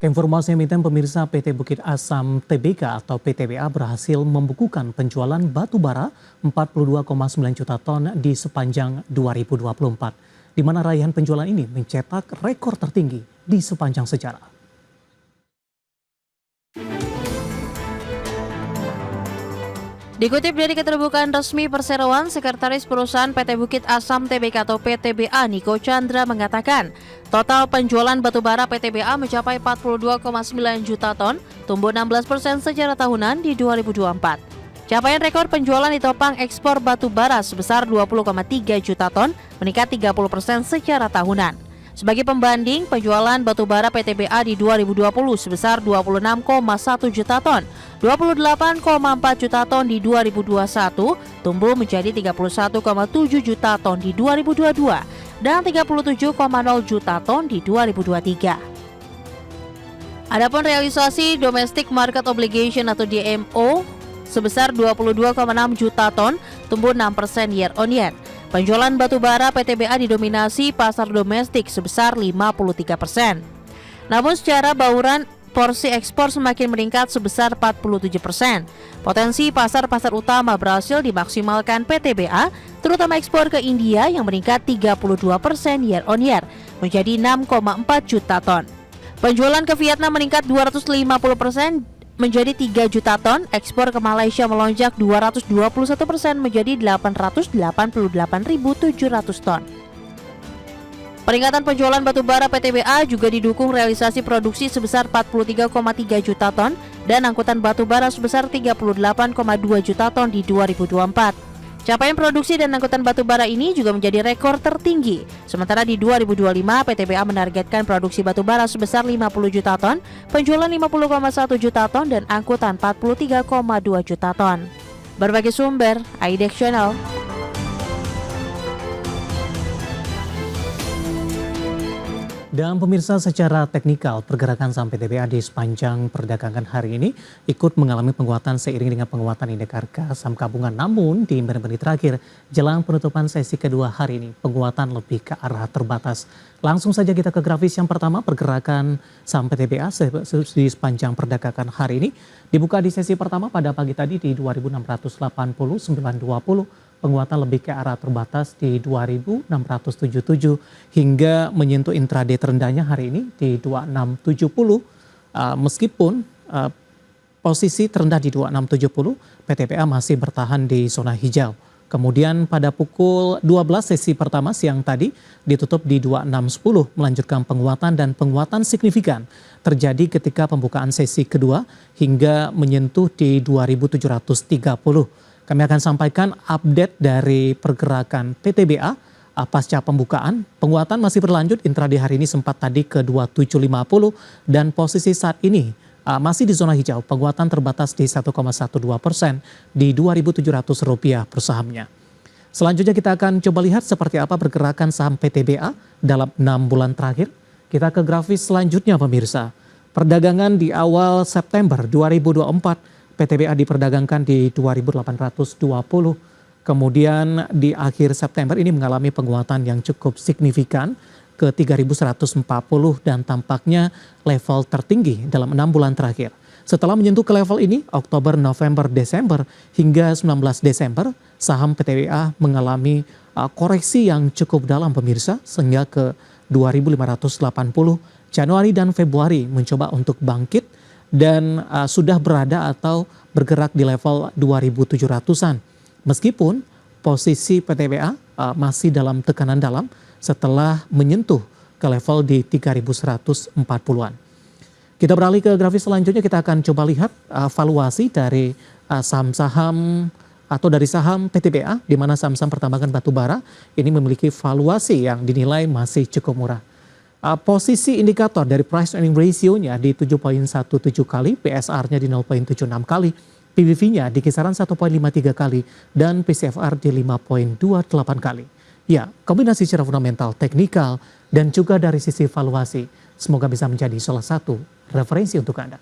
Informasi emiten pemirsa PT Bukit Asam Tbk atau PTBA berhasil membukukan penjualan batu bara 42,9 juta ton di sepanjang 2024, di mana raihan penjualan ini mencetak rekor tertinggi di sepanjang sejarah. Dikutip dari keterbukaan resmi perseroan, Sekretaris Perusahaan PT Bukit Asam Tbk atau PTBA Niko Chandra mengatakan, total penjualan batubara PTBA mencapai 42,9 juta ton, tumbuh 16% secara tahunan di 2024. Capaian rekor penjualan ditopang ekspor batubara sebesar 20,3 juta ton, meningkat 30% secara tahunan. Sebagai pembanding, penjualan batubara PTBA di 2020 sebesar 26,1 juta ton, 28,4 juta ton di 2021, tumbuh menjadi 31,7 juta ton di 2022, dan 37,0 juta ton di 2023. Adapun realisasi Domestic Market Obligation atau DMO sebesar 22,6 juta ton, tumbuh 6% year on year. Penjualan batubara PTBA didominasi pasar domestik sebesar 53%. Namun secara bauran, porsi ekspor semakin meningkat sebesar 47%. Potensi pasar-pasar utama berhasil dimaksimalkan PTBA, terutama ekspor ke India yang meningkat 32% year on year, menjadi 6,4 juta ton. Penjualan ke Vietnam meningkat 250%, menjadi 3 juta ton, ekspor ke Malaysia melonjak 221% menjadi 888.700 ton. Peningkatan penjualan batubara PTBA juga didukung realisasi produksi sebesar 43,3 juta ton dan angkutan batubara sebesar 38,2 juta ton di 2024. Capaian produksi dan angkutan batubara ini juga menjadi rekor tertinggi. Sementara di 2025, PTBA menargetkan produksi batubara sebesar 50 juta ton, penjualan 50,1 juta ton, dan angkutan 43,2 juta ton. Berbagai sumber, IDEX Channel. Dan pemirsa, secara teknikal pergerakan saham PTBA di sepanjang perdagangan hari ini ikut mengalami penguatan seiring dengan penguatan indeks harga saham gabungan. Namun di menit-menit terakhir jelang penutupan sesi kedua hari ini penguatan lebih ke arah terbatas. Langsung saja kita ke grafis yang pertama, pergerakan saham PTBA di sepanjang perdagangan hari ini dibuka di sesi pertama pada pagi tadi di 2680,920. Penguatan lebih ke arah terbatas di 2677 hingga menyentuh intraday terendahnya hari ini di 2670. Meskipun posisi terendah di 2670, PTBA masih bertahan di zona hijau. Kemudian pada pukul 12 sesi pertama siang tadi ditutup di 2610, melanjutkan penguatan dan penguatan signifikan terjadi ketika pembukaan sesi kedua hingga menyentuh di 2730. Kami akan sampaikan update dari pergerakan PTBA pasca pembukaan. Penguatan masih berlanjut, intraday hari ini sempat tadi ke 2750 dan posisi saat ini masih di zona hijau. Penguatan terbatas di 1,12% di Rp2.700 per sahamnya. Selanjutnya kita akan coba lihat seperti apa pergerakan saham PTBA dalam 6 bulan terakhir. Kita ke grafis selanjutnya pemirsa. Perdagangan di awal September 2024. PTBA diperdagangkan di 2.820, kemudian di akhir September ini mengalami penguatan yang cukup signifikan ke 3.140 dan tampaknya level tertinggi dalam 6 bulan terakhir. Setelah menyentuh ke level ini, Oktober, November, Desember hingga 19 Desember, saham PTBA mengalami koreksi yang cukup dalam pemirsa, sehingga ke 2.580, Januari dan Februari mencoba untuk bangkit, dan sudah berada atau bergerak di level 2.700-an. Meskipun posisi PTBA masih dalam tekanan dalam setelah menyentuh ke level di 3.140-an. Kita beralih ke grafis selanjutnya, kita akan coba lihat valuasi dari saham-saham atau dari saham PTBA, di mana saham-saham pertambangan batubara ini memiliki valuasi yang dinilai masih cukup murah. Posisi indikator dari price earning ratio-nya di 7,17 kali, PSR-nya di 0,76 kali, PBV-nya di kisaran 1,53 kali, dan PCFR di 5,28 kali. Ya, kombinasi secara fundamental, teknikal, dan juga dari sisi valuasi, semoga bisa menjadi salah satu referensi untuk Anda.